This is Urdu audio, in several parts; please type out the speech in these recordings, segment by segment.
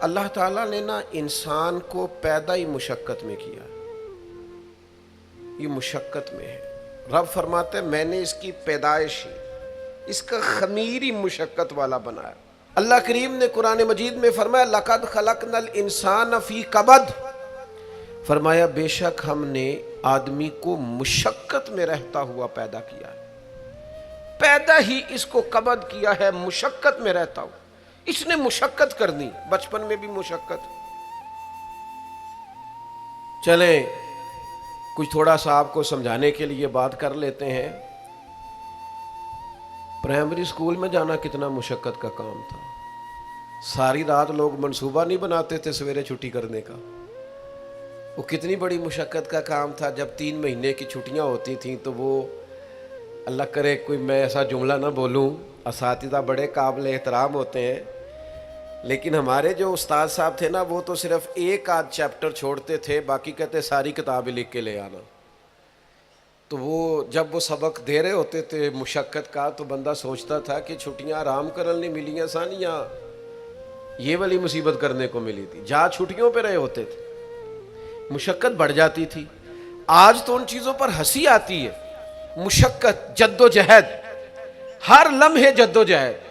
اللہ تعالیٰ نے نا انسان کو پیدا ہی مشقت میں کیا، یہ مشقت میں ہے۔ رب فرماتے ہیں میں نے اس کی پیدائش ہی، اس کا خمیر ہی مشقت والا بنایا۔ اللہ کریم نے قرآن مجید میں فرمایا لَقَدْ خَلَقْنَا الْإِنسَانَ فِي کَبَدٍ، فرمایا بے شک ہم نے آدمی کو مشقت میں رہتا ہوا پیدا کیا ہے، پیدا ہی اس کو کبد کیا ہے، مشقت میں رہتا ہوا۔ اس نے مشقت کرنی، بچپن میں بھی مشقت۔ چلیں کچھ تھوڑا سا آپ کو سمجھانے کے لیے بات کر لیتے ہیں۔ پرائمری اسکول میں جانا کتنا مشقت کا کام تھا، ساری رات لوگ منصوبہ نہیں بناتے تھے سویرے چھٹی کرنے کا، وہ کتنی بڑی مشقت کا کام تھا۔ جب 3 مہینے کی چھٹیاں ہوتی تھیں تو وہ، اللہ کرے کوئی میں ایسا جملہ نہ بولوں، اساتذہ بڑے قابل احترام ہوتے ہیں، لیکن ہمارے جو استاد صاحب تھے نا وہ تو صرف ایک آدھ چیپٹر چھوڑتے تھے، باقی کہتے ساری کتابیں لکھ کے لے آنا۔ تو وہ جب وہ سبق دے رہے ہوتے تھے مشقت کا تو بندہ سوچتا تھا کہ چھٹیاں آرام کرنے ملیاں سن یا یہ والی مصیبت کرنے کو ملی تھی، جا چھٹیوں پہ رہے ہوتے تھے، مشقت بڑھ جاتی تھی۔ آج تو ان چیزوں پر ہنسی آتی ہے، مشقت، جد و جہد، ہر لمحے جد و جہد،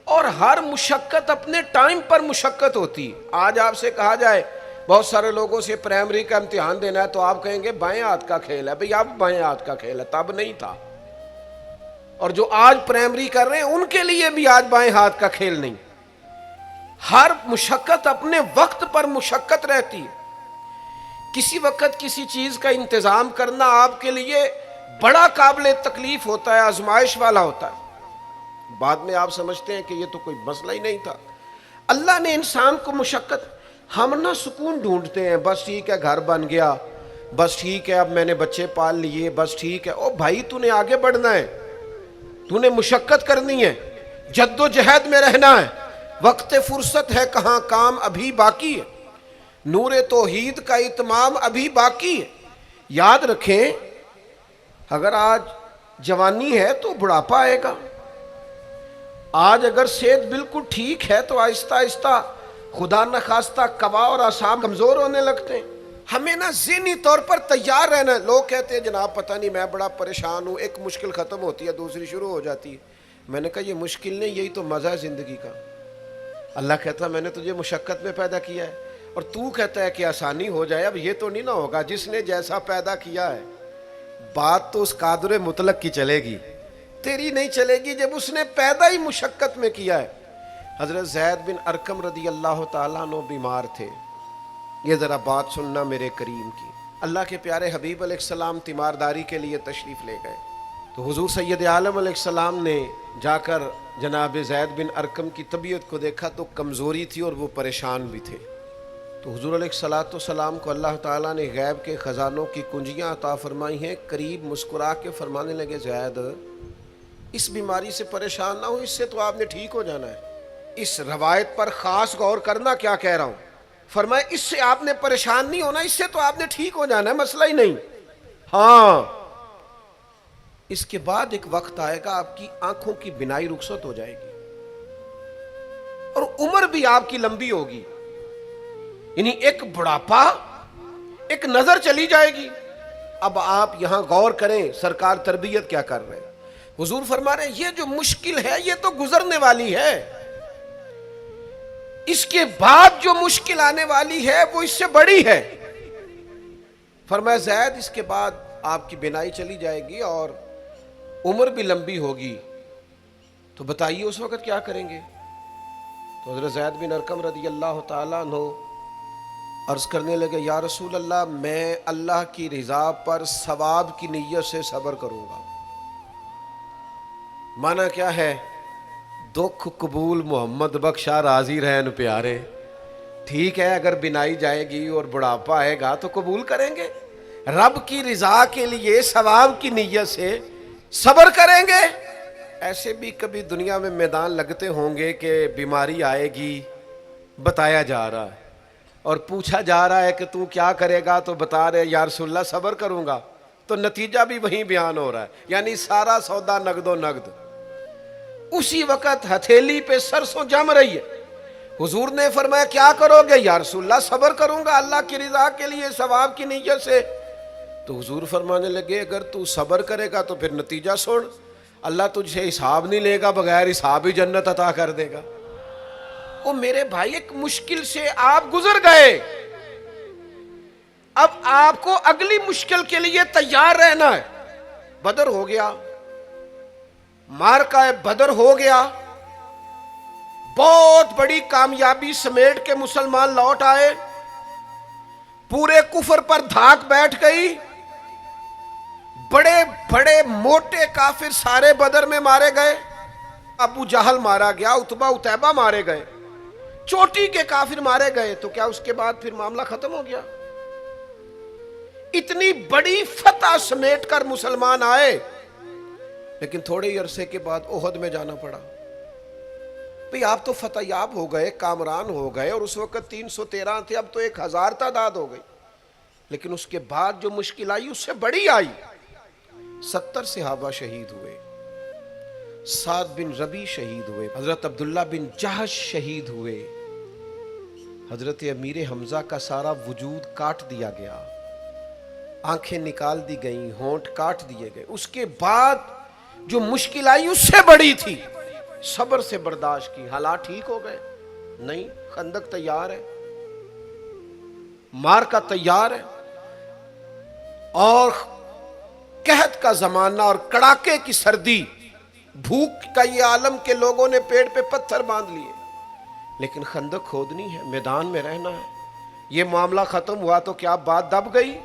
اور ہر مشقت اپنے ٹائم پر مشقت ہوتی۔ آج آپ سے کہا جائے بہت سارے لوگوں سے پرائمری کا امتحان دینا ہے تو آپ کہیں گے بائیں ہاتھ کا کھیل ہے، بھئی اب بائیں ہاتھ کا کھیل ہے، تب نہیں تھا۔ اور جو آج پرائمری کر رہے ہیں ان کے لیے بھی آج بائیں ہاتھ کا کھیل نہیں۔ ہر مشقت اپنے وقت پر مشقت رہتی ہے۔ کسی وقت کسی چیز کا انتظام کرنا آپ کے لیے بڑا قابل تکلیف ہوتا ہے، آزمائش والا ہوتا ہے، بعد میں آپ سمجھتے ہیں کہ یہ تو کوئی مسئلہ ہی نہیں تھا۔ اللہ نے انسان کو مشقت، ہم نہ سکون ڈھونڈتے ہیں، بس ٹھیک ہے گھر بن گیا، بس ٹھیک ہے اب میں نے بچے پال لیے، بس ٹھیک ہے۔ او بھائی تو نے آگے بڑھنا ہے، تو نے مشقت کرنی ہے، جد و جہد میں رہنا ہے، وقت فرصت ہے کہاں، کام ابھی باقی ہے، نور توحید کا اتمام ابھی باقی ہے۔ یاد رکھیں اگر آج جوانی ہے تو بڑھاپا آئے گا، آج اگر صحت بالکل ٹھیک ہے تو آہستہ آہستہ خدا نخواستہ قوا اور اعصاب کمزور ہونے لگتے ہیں۔ ہمیں نا ذہنی طور پر تیار رہنا ہے۔ لوگ کہتے ہیں جناب پتہ نہیں میں بڑا پریشان ہوں، ایک مشکل ختم ہوتی ہے دوسری شروع ہو جاتی ہے۔ میں نے کہا یہ مشکل نہیں، یہی تو مزہ ہے زندگی کا۔ اللہ کہتا ہے میں نے تجھے مشقت میں پیدا کیا ہے، اور تو کہتا ہے کہ آسانی ہو جائے۔ اب یہ تو نہیں نہ ہوگا، جس نے جیسا پیدا کیا ہے بات تو اس قادر مطلق کی چلے گی، تیری نہیں چلے گی جب اس نے پیدا ہی مشقت میں کیا ہے۔ حضرت زید بن ارقم رضی اللہ تعالیٰ عنہ بیمار تھے، یہ ذرا بات سننا میرے کریم کی۔ اللہ کے پیارے حبیب علیہ السلام تیمارداری کے لیے تشریف لے گئے تو حضور سید عالم علیہ السلام نے جا کر جناب زید بن ارقم کی طبیعت کو دیکھا تو کمزوری تھی اور وہ پریشان بھی تھے۔ تو حضور علیہ السلام کو اللہ تعالیٰ نے غیب کے خزانوں کی کنجیاں عطا فرمائی ہیں۔ قریب مسکرا کے فرمانے لگے زید اس بیماری سے پریشان نہ ہو، اس سے تو آپ نے ٹھیک ہو جانا ہے۔ اس روایت پر خاص غور کرنا کیا کہہ رہا ہوں، فرمایا اس سے آپ نے پریشان نہیں ہونا، اس سے تو آپ نے ٹھیک ہو جانا ہے، مسئلہ ہی نہیں۔ ہاں اس کے بعد ایک وقت آئے گا آپ کی آنکھوں کی بینائی رخصت ہو جائے گی اور عمر بھی آپ کی لمبی ہوگی، یعنی ایک بڑھاپا، ایک نظر چلی جائے گی۔ اب آپ یہاں غور کریں سرکار تربیت کیا کر رہے ہیں۔ حضور فرما رہے ہیں یہ جو مشکل ہے یہ تو گزرنے والی ہے، اس کے بعد جو مشکل آنے والی ہے وہ اس سے بڑی ہے۔ فرمایا زید اس کے بعد آپ کی بینائی چلی جائے گی اور عمر بھی لمبی ہوگی، تو بتائیے اس وقت کیا کریں گے۔ تو حضرت زید بن ارقم رضی اللہ تعالیٰ عنہ عرض کرنے لگے یا رسول اللہ میں اللہ کی رضا پر ثواب کی نیت سے صبر کروں گا۔ معنی کیا ہے، دکھ قبول محمد بخشا راضی رہن پیارے۔ ٹھیک ہے اگر بینائی جائے گی اور بڑھاپا آئے گا تو قبول کریں گے، رب کی رضا کے لیے ثواب کی نیت سے صبر کریں گے۔ ایسے بھی کبھی دنیا میں میدان لگتے ہوں گے کہ بیماری آئے گی، بتایا جا رہا ہے اور پوچھا جا رہا ہے کہ تو کیا کرے گا، تو بتا رہے یا رسول اللہ صبر کروں گا، تو نتیجہ بھی وہیں بیان ہو رہا ہے، یعنی سارا سودا نقد و نقد۔ اسی وقت ہتھیلی پہ سرسوں جم رہی ہے، حضور نے فرمایا کیا کرو گے؟ یا رسول اللہ صبر کروں گا اللہ کی رضا کے لیے، ثواب کی نیت سے۔ تو حضور فرمانے لگے اگر تو صبر کرے گا تو پھر نتیجہ سن، اللہ تجھ سے حساب نہیں لے گا، بغیر حساب ہی جنت عطا کر دے گا۔ وہ میرے بھائی ایک مشکل سے آپ گزر گئے، اب آپ کو اگلی مشکل کے لیے تیار رہنا ہے۔ بدر ہو گیا، معرکہ بدر ہو گیا، بہت بڑی کامیابی سمیٹ کے مسلمان لوٹ آئے، پورے کفر پر دھاک بیٹھ گئی، بڑے بڑے موٹے کافر سارے بدر میں مارے گئے، ابو جہل مارا گیا، عتبہ عتیبہ مارے گئے، چوٹی کے کافر مارے گئے، تو کیا اس کے بعد پھر معاملہ ختم ہو گیا؟ اتنی بڑی فتح سمیٹ کر مسلمان آئے، لیکن تھوڑے ہی عرصے کے بعد احد میں جانا پڑا۔ بھئی آپ تو فتح یاب ہو گئے، کامران ہو گئے، اور اس وقت 313 تھے، اب تو 1000 تعداد ہو گئی، لیکن اس کے بعد جو مشکل آئی اس سے بڑی آئی۔ 70 صحابہ شہید ہوئے، سعد بن ربیع شہید ہوئے، حضرت عبداللہ بن جہش شہید ہوئے، حضرت امیر حمزہ کا سارا وجود کاٹ دیا گیا، آنکھیں نکال دی گئیں، ہونٹ کاٹ دیے گئے۔ اس کے بعد جو مشکل آئی اس سے بڑی تھی، صبر سے برداشت کی۔ حالات ٹھیک ہو گئے؟ نہیں، خندق تیار ہے، معرکہ تیار ہے، اور قحط کا زمانہ اور کڑاکے کی سردی، بھوک کا یہ عالم کے لوگوں نے پیڑ پہ پتھر باندھ لیے، لیکن خندق کھودنی ہے، میدان میں رہنا ہے۔ یہ معاملہ ختم ہوا تو کیا بات دب گئی؟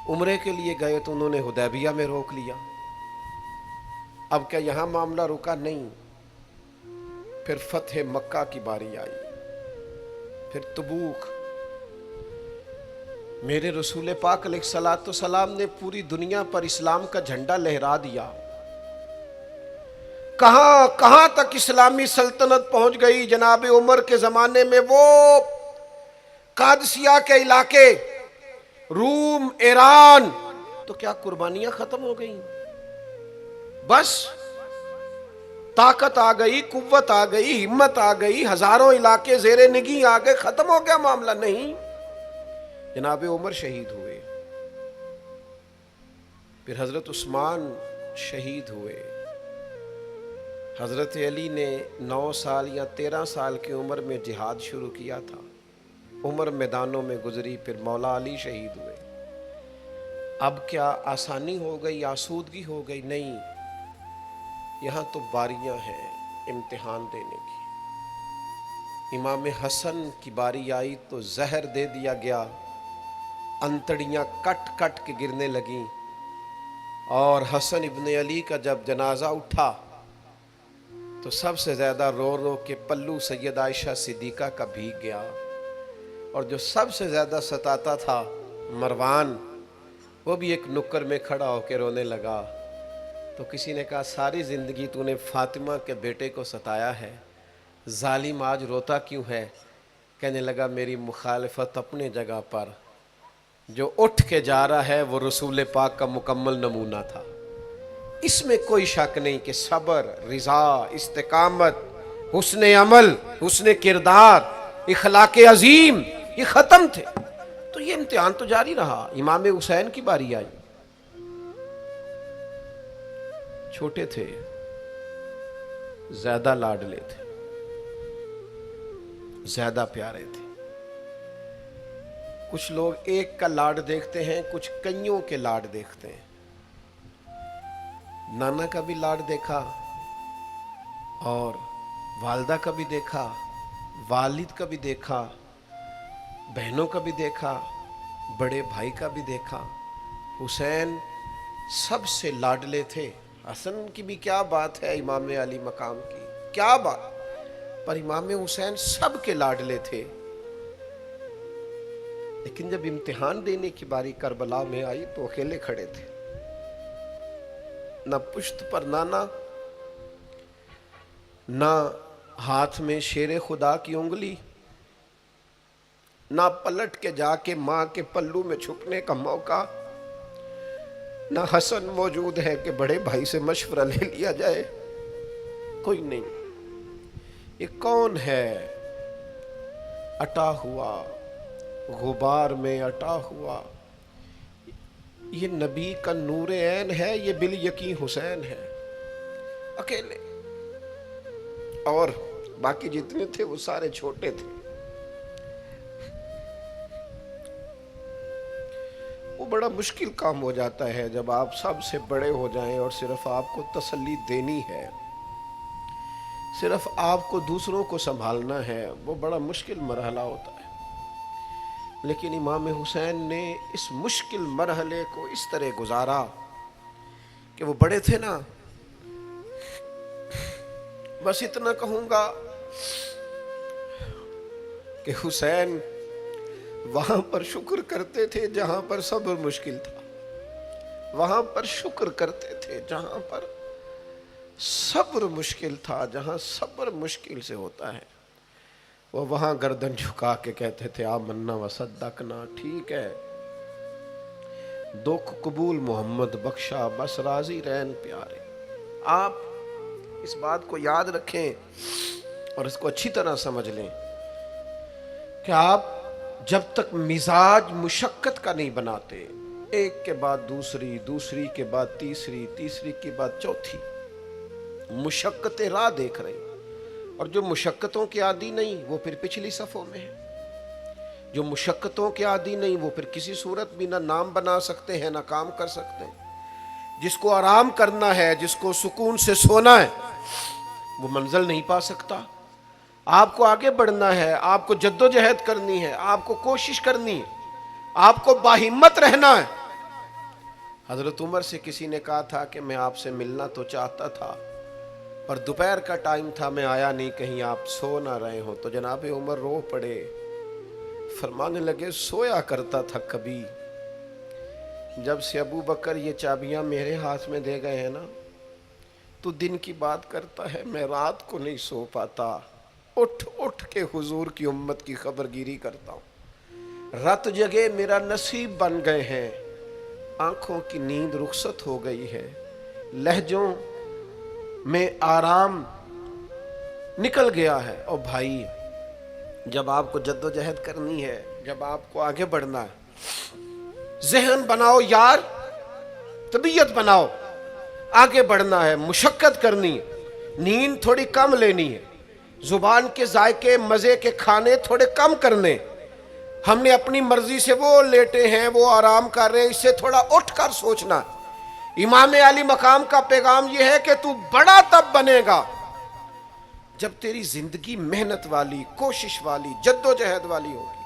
عمرے کے لیے گئے تو انہوں نے حدیبیہ میں روک لیا۔ اب کیا یہاں معاملہ رکا؟ نہیں، پھر فتح مکہ کی باری آئی، پھر تبوک۔ میرے رسول پاک علیہ الصلوۃ والسلام نے پوری دنیا پر اسلام کا جھنڈا لہرا دیا۔ کہاں کہاں تک اسلامی سلطنت پہنچ گئی۔ جناب عمر کے زمانے میں وہ قادسیہ کے علاقے، روم، ایران، تو کیا قربانیاں ختم ہو گئیں؟ بس طاقت آ گئی، قوت آ گئی، ہمت آ گئی، ہزاروں علاقے زیر نگیں آ گئے، ختم ہو گیا معاملہ؟ نہیں، جناب عمر شہید ہوئے، پھر حضرت عثمان شہید ہوئے، حضرت علی نے 9 سال یا 13 سال کی عمر میں جہاد شروع کیا تھا، عمر میدانوں میں گزری، پھر مولا علی شہید ہوئے۔ اب کیا آسانی ہو گئی، آسودگی ہو گئی؟ نہیں، یہاں تو باریاں ہیں امتحان دینے کی۔ امام حسن کی باری آئی تو زہر دے دیا گیا، انتڑیاں کٹ کٹ کے گرنے لگیں، اور حسن ابن علی کا جب جنازہ اٹھا تو سب سے زیادہ رو رو کے پلو سید عائشہ صدیقہ کا بھیگ گیا، اور جو سب سے زیادہ ستاتا تھا مروان، وہ بھی ایک نکر میں کھڑا ہو کے رونے لگا۔ تو کسی نے کہا ساری زندگی تو نے فاطمہ کے بیٹے کو ستایا ہے، ظالم آج روتا کیوں ہے؟ کہنے لگا میری مخالفت اپنے جگہ پر، جو اٹھ کے جا رہا ہے وہ رسول پاک کا مکمل نمونہ تھا۔ اس میں کوئی شک نہیں کہ صبر، رضا، استقامت، حسن عمل، حسن کردار، اخلاق عظیم، یہ ختم تھے۔ تو یہ امتحان تو جاری رہا۔ امام حسین کی باری آئی، چھوٹے تھے، زیادہ لاڈلے تھے، زیادہ پیارے تھے۔ کچھ لوگ ایک کا لاڈ دیکھتے ہیں، کچھ کئیوں کے لاڈ دیکھتے ہیں۔ نانا کا بھی لاڈ دیکھا، اور والدہ کا بھی دیکھا، والد کا بھی دیکھا، بہنوں کا بھی دیکھا، بڑے بھائی کا بھی دیکھا۔ حسین سب سے لاڈلے تھے۔ حسن کی بھی کیا بات ہے، امام علی مقام کی کیا بات، پر امام حسین سب کے لاڈلے تھے۔ لیکن جب امتحان دینے کی باری کربلا میں آئی تو اکیلے کھڑے تھے، نہ پشت پر نانا، نہ ہاتھ میں شیر خدا کی انگلی، نہ پلٹ کے جا کے ماں کے پلو میں چھپنے کا موقع، نہ حسن موجود ہے کہ بڑے بھائی سے مشورہ لے لیا جائے، کوئی نہیں۔ یہ کون ہے اٹا ہوا غبار میں اٹا ہوا؟ یہ نبی کا نور عین ہے، یہ بالیقین حسین ہے اکیلے، اور باقی جتنے تھے وہ سارے چھوٹے تھے۔ وہ بڑا مشکل کام ہو جاتا ہے جب آپ سب سے بڑے ہو جائیں اور صرف آپ کو تسلی دینی ہے، صرف آپ کو دوسروں کو سنبھالنا ہے، وہ بڑا مشکل مرحلہ ہوتا ہے۔ لیکن امام حسین نے اس مشکل مرحلے کو اس طرح گزارا کہ وہ بڑے تھے نا، بس اتنا کہوں گا کہ حسین وہاں پر شکر کرتے تھے جہاں پر صبر مشکل تھا، وہاں پر شکر کرتے تھے جہاں پر صبر مشکل تھا، جہاں صبر مشکل سے ہوتا ہے وہ وہاں گردن جھکا کے کہتے تھے آمنا وصدقنا، ٹھیک ہے دکھ قبول محمد بخشا، بس راضی رہن پیارے۔ آپ اس بات کو یاد رکھیں اور اس کو اچھی طرح سمجھ لیں کہ آپ جب تک مزاج مشقت کا نہیں بناتے، ایک کے بعد دوسری، دوسری کے بعد تیسری، تیسری کے بعد چوتھی مشقت راہ دیکھ رہے ہیں، اور جو مشقتوں کے عادی نہیں وہ پھر پچھلی صفوں میں ہے، جو مشقتوں کے عادی نہیں وہ پھر کسی صورت بھی نہ نام بنا سکتے ہیں نہ کام کر سکتے ہیں۔ جس کو آرام کرنا ہے، جس کو سکون سے سونا ہے، وہ منزل نہیں پا سکتا۔ آپ کو آگے بڑھنا ہے، آپ کو جد و جہد کرنی ہے، آپ کو کوشش کرنی ہے، آپ کو باہمت رہنا ہے۔ حضرت عمر سے کسی نے کہا تھا کہ میں آپ سے ملنا تو چاہتا تھا پر دوپہر کا ٹائم تھا، میں آیا نہیں، کہیں آپ سو نہ رہے ہو۔ تو جناب عمر رو پڑے، فرمانے لگے سویا کرتا تھا کبھی، جب سے ابو بکر یہ چابیاں میرے ہاتھ میں دے گئے ہیں نا تو دن کی بات کرتا ہے، میں رات کو نہیں سو پاتا، اٹھ اٹھ کے حضور کی امت کی خبر گیری کرتا ہوں، رات جگے میرا نصیب بن گئے ہیں، آنکھوں کی نیند رخصت ہو گئی ہے، لہجوں میں آرام نکل گیا ہے۔ اور بھائی جب آپ کو جد و جہد کرنی ہے، جب آپ کو آگے بڑھنا ہے، ذہن بناؤ یار، طبیعت بناؤ، آگے بڑھنا ہے، مشقت کرنی ہے، نیند تھوڑی کم لینی ہے، زبان کے ذائقے مزے کے کھانے تھوڑے کم کرنے۔ ہم نے اپنی مرضی سے وہ لیٹے ہیں، وہ آرام کر رہے ہیں، اس سے تھوڑا اٹھ کر سوچنا۔ امام علی مقام کا پیغام یہ ہے کہ تو بڑا تب بنے گا جب تیری زندگی محنت والی، کوشش والی، جد و جہد والی ہوگی۔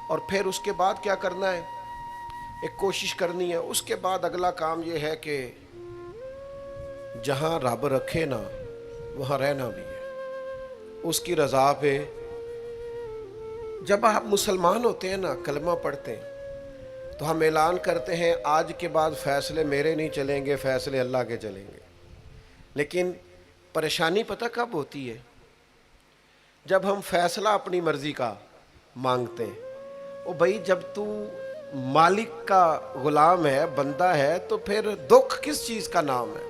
اور پھر اس کے بعد کیا کرنا ہے؟ ایک کوشش کرنی ہے، اس کے بعد اگلا کام یہ ہے کہ جہاں رب رکھے نا وہاں رہنا بھی ہے، اس کی رضا پہ۔ جب آپ مسلمان ہوتے ہیں نا، کلمہ پڑھتے ہیں تو ہم اعلان کرتے ہیں آج کے بعد فیصلے میرے نہیں چلیں گے، فیصلے اللہ کے چلیں گے۔ لیکن پریشانی پتہ کب ہوتی ہے؟ جب ہم فیصلہ اپنی مرضی کا مانگتے ہیں۔ او بھائی جب تو مالک کا غلام ہے، بندہ ہے، تو پھر دکھ کس چیز کا نام ہے؟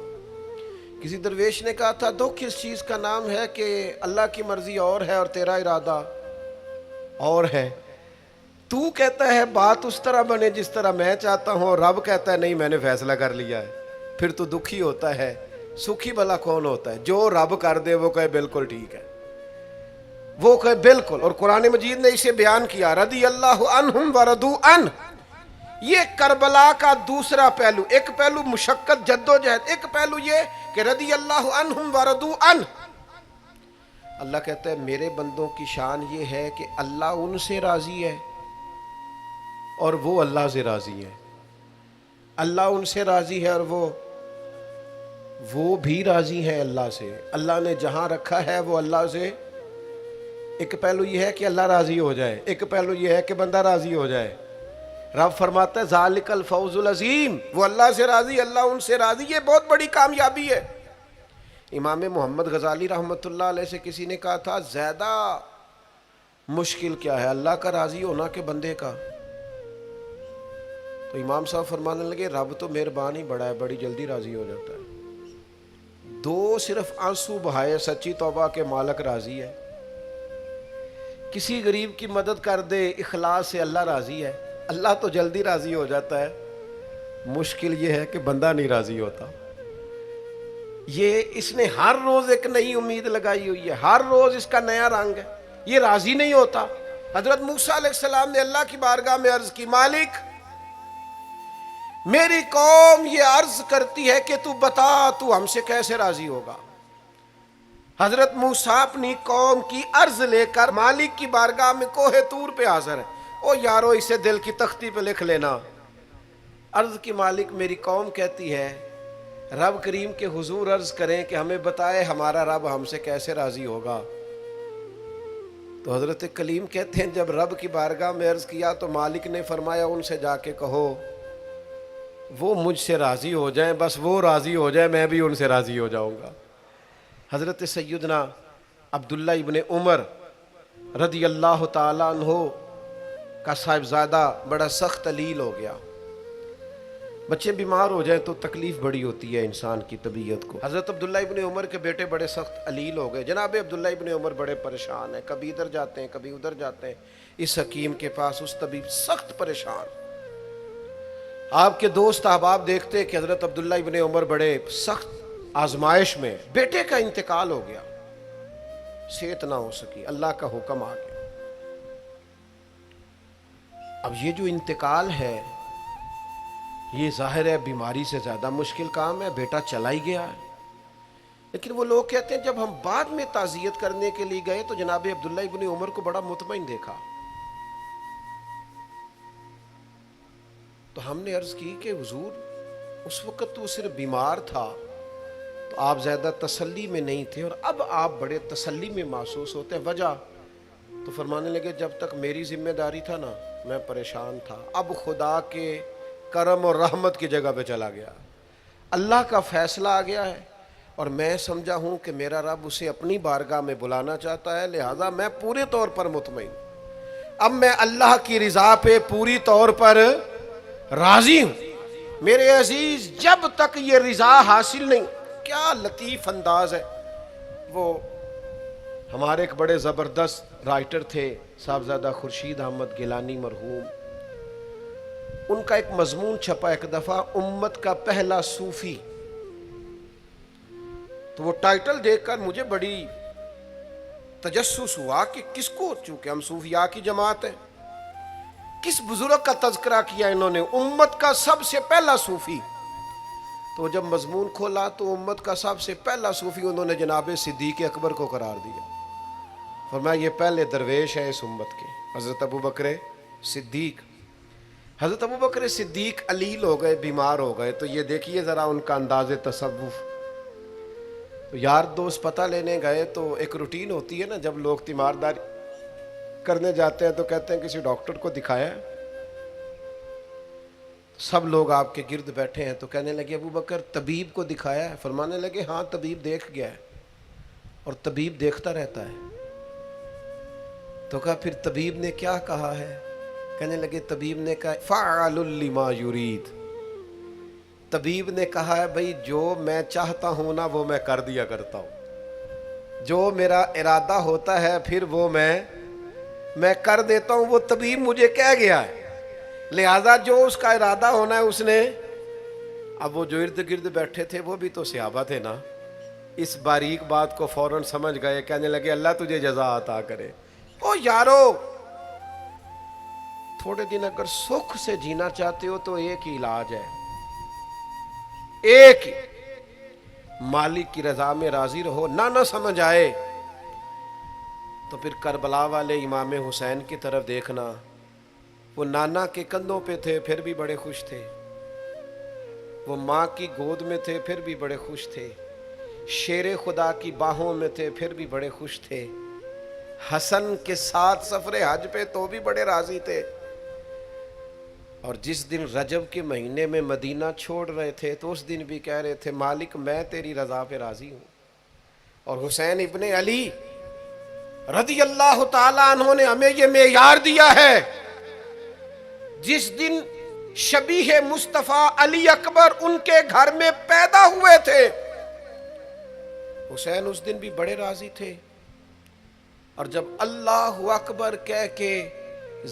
کسی درویش نے کہا تھا دکھ کس چیز کا نام ہے کہ اللہ کی مرضی اور ہے اور تیرا ارادہ اور ہے۔ تو کہتا ہے بات اس طرح بنے جس طرح میں چاہتا ہوں، اور رب کہتا ہے نہیں میں نے فیصلہ کر لیا ہے، پھر تو دکھی ہوتا ہے۔ سکھی بھلا کون ہوتا ہے؟ جو رب کر دے وہ کہے بالکل ٹھیک ہے، وہ کہے بالکل۔ اور قرآن مجید نے اسے بیان کیا، رضی اللہ عنہم ورضوا عنہ۔ یہ کربلا کا دوسرا پہلو، ایک پہلو مشقت جد و جہد، ایک پہلو یہ کہ رضی اللہ عنہم ورضوا عنہ۔ اللہ کہتا ہے میرے بندوں کی شان یہ ہے کہ اللہ ان سے راضی ہے اور وہ اللہ سے راضی ہے۔ اللہ ان سے راضی ہے اور وہ بھی راضی ہے اللہ سے۔ اللہ نے جہاں رکھا ہے وہ اللہ سے، ایک پہلو یہ ہے کہ اللہ راضی ہو جائے، ایک پہلو یہ ہے کہ بندہ راضی ہو جائے۔ رب فرماتا ہے ذالک الفوز العظیم، وہ اللہ سے راضی، اللہ ان سے راضی، یہ بہت بڑی کامیابی ہے۔ امام محمد غزالی رحمۃ اللہ علیہ سے کسی نے کہا تھا زیادہ مشکل کیا ہے، اللہ کا راضی ہونا کہ بندے کا؟ تو امام صاحب فرمانے لگے رب تو مہربان ہی بڑا ہے، بڑی جلدی راضی ہو جاتا ہے۔ دو صرف آنسو بہائے سچی توبہ کے مالک راضی ہے. کسی غریب کی مدد کر دے اخلاص سے اللہ راضی ہے. اللہ تو جلدی راضی ہو جاتا ہے, مشکل یہ ہے کہ بندہ نہیں راضی ہوتا. یہ اس نے ہر روز ایک نئی امید لگائی ہوئی ہے, ہر روز اس کا نیا رنگ ہے, یہ راضی نہیں ہوتا. حضرت موسیٰ علیہ السلام نے اللہ کی بارگاہ میں عرض کی, مالک میری قوم یہ عرض کرتی ہے کہ تو بتا تو ہم سے کیسے راضی ہوگا. حضرت موسیٰ اپنی قوم کی عرض لے کر مالک کی بارگاہ میں کوہ طور پہ حاضر ہے. او یارو اسے دل کی تختی پہ لکھ لینا. عرض کی مالک میری قوم کہتی ہے رب کریم کے حضور عرض کریں کہ ہمیں بتائے ہمارا رب ہم سے کیسے راضی ہوگا. تو حضرت کلیم کہتے ہیں جب رب کی بارگاہ میں عرض کیا تو مالک نے فرمایا ان سے جا کے کہو وہ مجھ سے راضی ہو جائیں, بس وہ راضی ہو جائیں میں بھی ان سے راضی ہو جاؤں گا. حضرت سیدنا عبداللہ ابن عمر رضی اللہ تعالیٰ عنہ کا صاحبزادہ بڑا سخت علیل ہو گیا. بچے بیمار ہو جائیں تو تکلیف بڑی ہوتی ہے انسان کی طبیعت کو. حضرت عبداللہ ابن عمر کے بیٹے بڑے سخت علیل ہو گئے. جناب عبداللہ ابن عمر بڑے پریشان ہیں, کبھی ادھر جاتے ہیں کبھی ادھر جاتے ہیں, اس حکیم کے پاس اس طبیب سخت پریشان. آپ کے دوست احباب دیکھتے ہیں کہ حضرت عبداللہ ابن عمر بڑے سخت آزمائش میں, بیٹے کا انتقال ہو گیا, صحت نہ ہو سکی, اللہ کا حکم آ گیا. اب یہ جو انتقال ہے یہ ظاہر ہے بیماری سے زیادہ مشکل کام ہے, بیٹا چلا ہی گیا ہے. لیکن وہ لوگ کہتے ہیں جب ہم بعد میں تعزیت کرنے کے لیے گئے تو جناب عبداللہ ابن عمر کو بڑا مطمئن دیکھا. تو ہم نے عرض کی کہ حضور اس وقت تو صرف بیمار تھا تو آپ زیادہ تسلی میں نہیں تھے اور اب آپ بڑے تسلی میں محسوس ہوتے ہیں, وجہ؟ تو فرمانے لگے جب تک میری ذمہ داری تھا نا میں پریشان تھا, اب خدا کے کرم اور رحمت کی جگہ پہ چلا گیا, اللہ کا فیصلہ آ گیا ہے اور میں سمجھا ہوں کہ میرا رب اسے اپنی بارگاہ میں بلانا چاہتا ہے, لہذا میں پورے طور پر مطمئن. اب میں اللہ کی رضا پہ پوری طور پر راضی ہوں. میرے عزیز جب تک یہ رضا حاصل نہیں, کیا لطیف انداز ہے. وہ ہمارے ایک بڑے زبردست رائٹر تھے صاحبزادہ خورشید احمد گیلانی مرحوم, ان کا ایک مضمون چھپا ایک دفعہ, امت کا پہلا صوفی. تو وہ ٹائٹل دیکھ کر مجھے بڑی تجسس ہوا کہ کس کو, چونکہ ہم صوفیاء کی جماعت ہیں, کس بزرگ کا تذکرہ کیا انہوں نے, امت کا سب سے پہلا صوفی. تو جب مضمون کھولا تو امت کا سب سے پہلا صوفی انہوں نے جناب صدیق اکبر کو قرار دیا. فرمایا یہ پہلے درویش ہیں اس امت کے, حضرت ابو بکر صدیق. حضرت ابو بکر صدیق علیل ہو گئے, بیمار ہو گئے, تو یہ دیکھیے ذرا ان کا انداز تصوف. تو یار دوست پتہ لینے گئے تو ایک روٹین ہوتی ہے نا, جب لوگ تیمارداری کرنے جاتے ہیں تو کہتے ہیں کسی ڈاکٹر کو دکھایا ہے. سب لوگ آپ کے گرد بیٹھے ہیں تو کہنے لگے ابو بکر طبیب کو دکھایا ہے؟ فرمانے لگے ہاں طبیب دیکھ گیا ہے اور طبیب دیکھتا رہتا ہے. تو کہا پھر طبیب نے کیا کہا ہے؟ کہنے لگے طبیب نے کہا فعال لما یرید. طبیب نے کہا ہے بھئی جو میں چاہتا ہوں نا وہ میں کر دیا کرتا ہوں, جو میرا ارادہ ہوتا ہے پھر وہ میں کر دیتا ہوں. وہ طبیب مجھے کہہ گیا ہے, لہذا جو اس کا ارادہ ہونا ہے اس نے. اب وہ جو ارد گرد بیٹھے تھے وہ بھی تو صحابہ تھے نا, اس باریک بات کو فوراً سمجھ گئے, کہنے لگے اللہ تجھے جزا عطا کرے. او یارو تھوڑے دن اگر سکھ سے جینا چاہتے ہو تو ایک ہی علاج ہے, ایک ہی, مالک کی رضا میں راضی رہو. نہ سمجھ آئے تو پھر کربلا والے امام حسین کی طرف دیکھنا, وہ نانا کے کندھوں پہ تھے پھر بھی بڑے خوش تھے, وہ ماں کی گود میں تھے پھر بھی بڑے خوش تھے, شیر خدا کی باہوں میں تھے پھر بھی بڑے خوش تھے, حسن کے ساتھ سفر حج پہ تو بھی بڑے راضی تھے. اور جس دن رجب کے مہینے میں مدینہ چھوڑ رہے تھے تو اس دن بھی کہہ رہے تھے مالک میں تیری رضا پہ راضی ہوں. اور حسین ابن علی رضی اللہ تعالیٰ عنہ نے ہمیں یہ معیار دیا ہے, جس دن شبیہ مصطفیٰ علی اکبر ان کے گھر میں پیدا ہوئے تھے حسین اس دن بھی بڑے راضی تھے، اور جب اللہ اکبر کہہ کے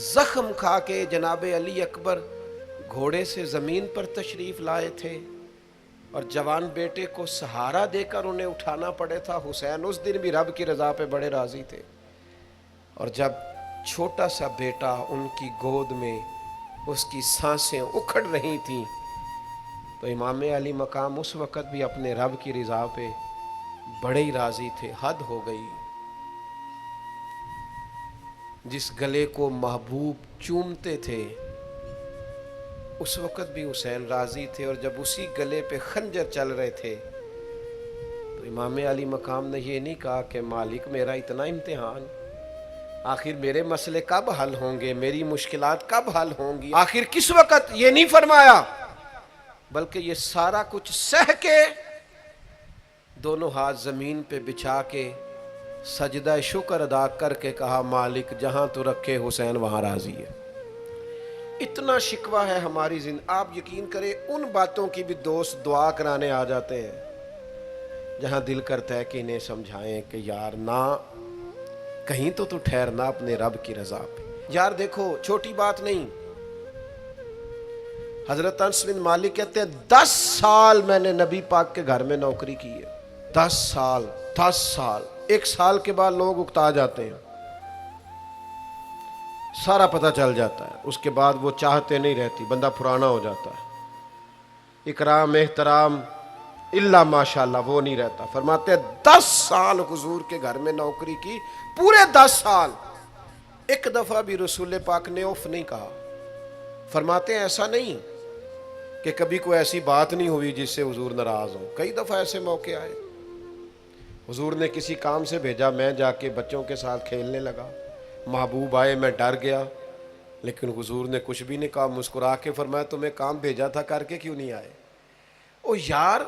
زخم کھا کے جناب علی اکبر گھوڑے سے زمین پر تشریف لائے تھے اور جوان بیٹے کو سہارا دے کر انہیں اٹھانا پڑے تھا، حسین اس دن بھی رب کی رضا پہ بڑے راضی تھے۔ اور جب چھوٹا سا بیٹا ان کی گود میں اس کی سانسیں اکھڑ رہی تھیں تو امام علی مقام اس وقت بھی اپنے رب کی رضا پہ بڑے ہی راضی تھے۔ حد ہو گئی، جس گلے کو محبوب چومتے تھے اس وقت بھی حسین راضی تھے، اور جب اسی گلے پہ خنجر چل رہے تھے تو امام علی مقام نے یہ نہیں کہا کہ مالک میرا اتنا امتحان، آخر میرے مسئلے کب حل ہوں گے، میری مشکلات کب حل ہوں گی، آخر کس وقت، یہ نہیں فرمایا، بلکہ یہ سارا کچھ سہ کے دونوں ہاتھ زمین پہ بچھا کے سجدہ شکر ادا کر کے کہا مالک جہاں تو رکھے حسین وہاں راضی ہے۔ اتنا شکوہ ہے ہماری زندگی، آپ یقین کریں ان باتوں کی بھی دوست دعا کرانے آ جاتے ہیں جہاں دل کرتا ہے کہ انہیں سمجھائیں کہ یار نہ کہیں تو ٹھہرنا اپنے رب کی رضا پہ۔ یار دیکھو چھوٹی بات نہیں، حضرت انس بن مالک کہتے ہیں 10 سال میں نے نبی پاک کے گھر میں نوکری کی ہے، 10 سال، 10 سال، 1 سال کے بعد لوگ اکتا جاتے ہیں، سارا پتہ چل جاتا ہے، اس کے بعد وہ چاہتے نہیں رہتی، بندہ پرانا ہو جاتا ہے، اکرام احترام اللہ ماشاءاللہ وہ نہیں رہتا۔ فرماتے ہیں 10 سال حضور کے گھر میں نوکری کی، پورے 10 سال ایک دفعہ بھی رسول پاک نے اف نہیں کہا۔ فرماتے ہیں ایسا نہیں کہ کبھی کوئی ایسی بات نہیں ہوئی جس سے حضور ناراض ہو، کئی دفعہ ایسے موقع آئے، حضور نے کسی کام سے بھیجا، میں جا کے بچوں کے ساتھ کھیلنے لگا، محبوب آئے، میں ڈر گیا، لیکن حضور نے کچھ بھی نہیں کہا، مسکرا کے فرمایا تمہیں کام بھیجا تھا کر کے کیوں نہیں آئے؟ او یار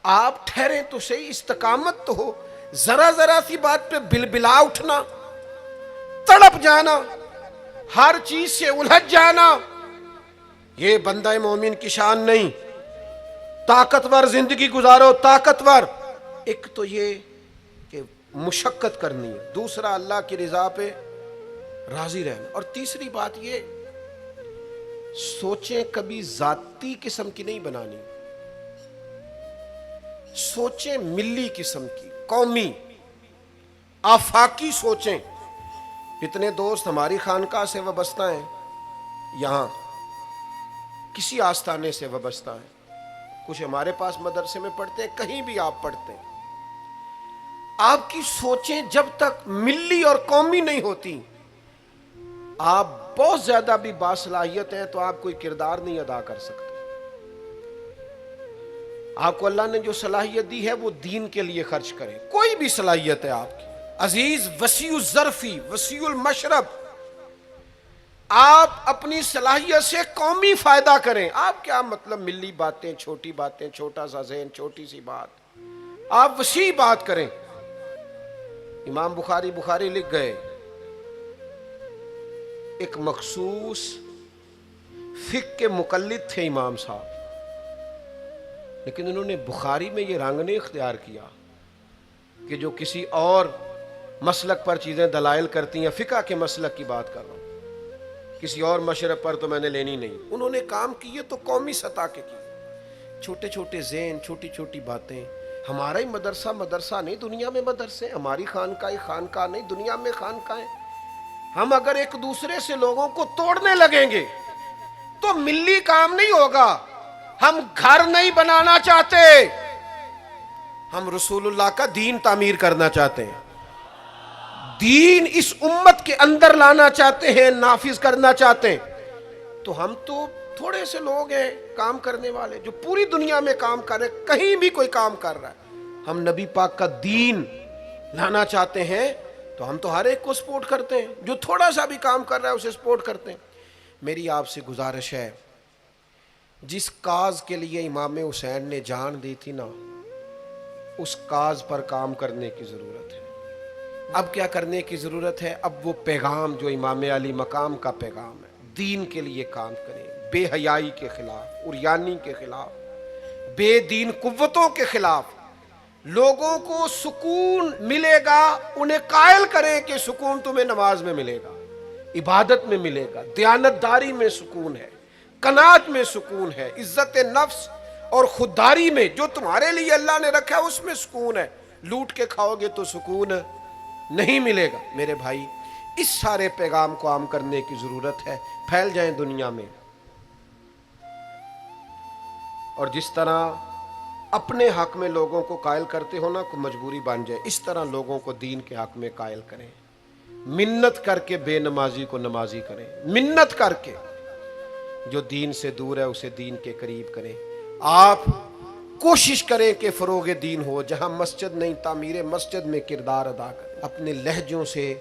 آپ ٹھہریں تو صحیح، استقامت تو ہو، ذرا ذرا سی بات پہ بلبلا اٹھنا، تڑپ جانا، ہر چیز سے الجھ جانا، یہ بندہ مومن کی شان نہیں۔ طاقتور زندگی گزارو، طاقتور، ایک تو یہ کہ مشقت کرنی ہے، دوسرا اللہ کی رضا پہ راضی رہنا، اور تیسری بات یہ سوچیں کبھی ذاتی قسم کی نہیں بنانی، سوچیں ملی قسم کی، قومی آفاقی سوچیں۔ اتنے دوست ہماری خانقاہ سے وابستہ ہیں، یہاں کسی آستانے سے وابستہ ہیں، کچھ ہمارے پاس مدرسے میں پڑھتے ہیں، کہیں بھی آپ پڑھتے ہیں، آپ کی سوچیں جب تک ملی اور قومی نہیں ہوتی، آپ بہت زیادہ بھی باصلاحیت ہیں تو آپ کوئی کردار نہیں ادا کر سکتے۔ آپ کو اللہ نے جو صلاحیت دی ہے وہ دین کے لیے خرچ کریں، کوئی بھی صلاحیت ہے آپ کی، عزیز وسیع الظرفی وسیع المشرب، آپ اپنی صلاحیت سے قومی فائدہ کریں۔ آپ کیا مطلب ملی باتیں، چھوٹی باتیں، چھوٹا سا ذہن، چھوٹی سی بات، آپ وسیع بات کریں۔ امام بخاری لکھ گئے، ایک مخصوص فقہ کے مقلد تھے امام صاحب، لیکن انہوں نے بخاری میں یہ رنگ نہیں اختیار کیا کہ جو کسی اور مسلک پر چیزیں دلائل کرتی ہیں، فقہ کے مسلک کی بات کر رہا ہوں، کسی اور مشرب پر تو میں نے لینی نہیں۔ انہوں نے کام کیے تو قومی سطح کے کیے، چھوٹے چھوٹے ذہن، چھوٹی چھوٹی باتیں۔ ہمارا ہی مدرسہ نہیں، دنیا میں مدرسے، ہماری خانقاہ نہیں، دنیا میں خانقاہیں۔ ہم اگر ایک دوسرے سے لوگوں کو توڑنے لگیں گے تو ملی کام نہیں ہوگا۔ ہم گھر نہیں بنانا چاہتے، ہم رسول اللہ کا دین تعمیر کرنا چاہتے ہیں، دین اس امت کے اندر لانا چاہتے ہیں، نافذ کرنا چاہتے ہیں۔ تو ہم تو تھوڑے سے لوگ ہیں کام کرنے والے جو پوری دنیا میں کام کر رہے ہیں، کہیں بھی کوئی کام کر رہا ہے، ہم نبی پاک کا دین لانا چاہتے ہیں تو ہم تو ہر ایک کو سپورٹ کرتے ہیں، جو تھوڑا سا بھی کام کر رہا ہے اسے سپورٹ کرتے ہیں۔ میری آپ سے گزارش ہے، جس کاز کے لیے امام حسین نے جان دی تھی نا، اس کاز پر کام کرنے کی ضرورت ہے۔ اب کیا کرنے کی ضرورت ہے؟ اب وہ پیغام جو امام علی مقام کا پیغام ہے، دین کے لیے کام کریں، بے حیائی کے خلاف، عریانی کے خلاف، بے دین قوتوں کے خلاف، لوگوں کو سکون ملے گا، انہیں قائل کریں کہ سکون تمہیں نماز میں ملے گا، عبادت میں ملے گا، دیانتداری میں سکون ہے، قناعت میں سکون ہے، عزت نفس اور خودداری میں جو تمہارے لیے اللہ نے رکھا ہے اس میں سکون ہے۔ لوٹ کے کھاؤ گے تو سکون نہیں ملے گا۔ میرے بھائی، اس سارے پیغام کو عام کرنے کی ضرورت ہے، پھیل جائیں دنیا میں، اور جس طرح اپنے حق میں لوگوں کو قائل کرتے ہو نا، کو مجبوری بن جائے، اس طرح لوگوں کو دین کے حق میں قائل کریں۔ منت کر کے بے نمازی کو نمازی کریں، منت کر کے جو دین سے دور ہے اسے دین کے قریب کریں۔ آپ کوشش کریں کہ فروغ دین ہو، جہاں مسجد نہیں تعمیر مسجد میں کردار ادا کریں۔ اپنے لہجوں سے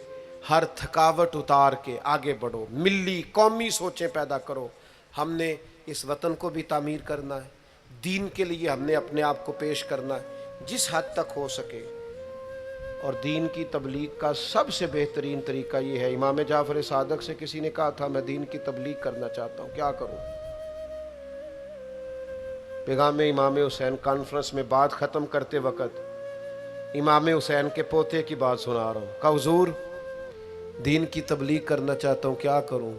ہر تھکاوٹ اتار کے آگے بڑھو، ملی قومی سوچیں پیدا کرو۔ ہم نے اس وطن کو بھی تعمیر کرنا ہے، دین کے لیے ہم نے اپنے آپ کو پیش کرنا ہے جس حد تک ہو سکے۔ اور دین کی تبلیغ کا سب سے بہترین طریقہ یہ ہے، امام جعفر صادق سے کسی نے کہا تھا میں دین کی تبلیغ کرنا چاہتا ہوں، کیا کروں؟ پیغام امام حسین کانفرنس میں بات ختم کرتے وقت امام حسین کے پوتے کی بات سنا رہا ہوں، کہا حضور دین کی تبلیغ کرنا چاہتا ہوں، کیا کروں؟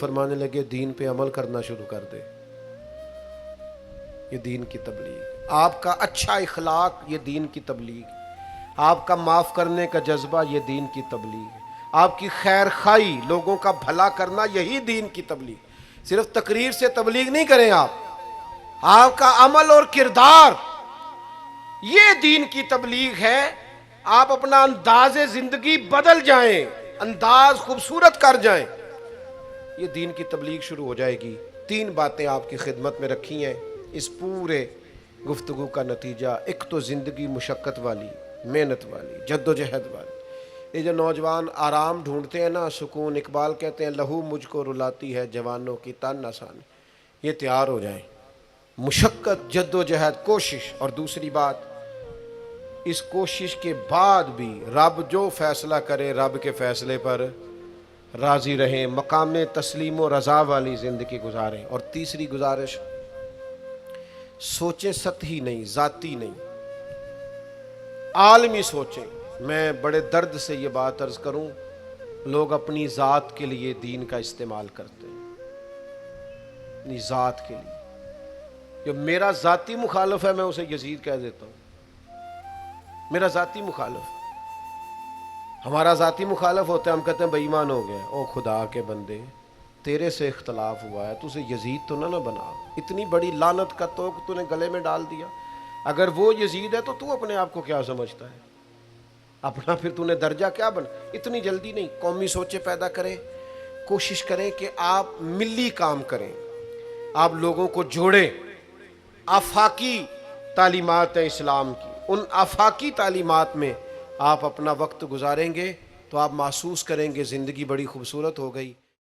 فرمانے لگے دین پہ عمل کرنا شروع کر دے، یہ دین کی تبلیغ۔ آپ کا اچھا اخلاق یہ دین کی تبلیغ، آپ کا معاف کرنے کا جذبہ یہ دین کی تبلیغ، آپ کی خیر خواہی لوگوں کا بھلا کرنا یہی دین کی تبلیغ۔ صرف تقریر سے تبلیغ نہیں کریں آپ کا عمل اور کردار یہ دین کی تبلیغ ہے۔ آپ اپنا انداز زندگی بدل جائیں، انداز خوبصورت کر جائیں، یہ دین کی تبلیغ شروع ہو جائے گی۔ 3 باتیں آپ کی خدمت میں رکھی ہیں اس پورے گفتگو کا نتیجہ۔ ایک تو زندگی مشقت والی، محنت والی، جد و جہد والی۔ یہ جو نوجوان آرام ڈھونڈتے ہیں نا، سکون، اقبال کہتے ہیں لہو مجھ کو رلاتی ہے جوانوں کی تن آسانی، یہ تیار ہو جائیں۔ مشقت، جد و جہد، کوشش۔ اور دوسری بات، اس کوشش کے بعد بھی رب جو فیصلہ کرے رب کے فیصلے پر راضی رہیں، مقام تسلیم و رضا والی زندگی گزاریں۔ اور تیسری گزارش، سوچیں سطحی نہیں، ذاتی نہیں، عالمی سوچیں۔ میں بڑے درد سے یہ بات عرض کروں، لوگ اپنی ذات کے لیے دین کا استعمال کرتے ہیں، اپنی ذات کے لیے۔ جو میرا ذاتی مخالف ہے میں اسے یزید کہہ دیتا ہوں، میرا ذاتی مخالف۔ ہمارا ذاتی مخالف ہوتا ہے، ہم کہتے ہیں بے ایمان ہو گیا۔ او خدا کے بندے، تیرے سے اختلاف ہوا ہے، تو اسے یزید تو نہ بنا، اتنی بڑی لعنت کا توق تو نے گلے میں ڈال دیا۔ اگر وہ یزید ہے تو اپنے آپ کو کیا سمجھتا ہے؟ اپنا پھر تو نے درجہ کیا بنا؟ اتنی جلدی نہیں، قومی سوچیں پیدا کریں، کوشش کریں کہ آپ ملی کام کریں، آپ لوگوں کو جوڑیں۔ آفاقی تعلیمات ہیں اسلام کی، ان آفاقی تعلیمات میں آپ اپنا وقت گزاریں گے تو آپ محسوس کریں گے زندگی بڑی خوبصورت ہو گئی۔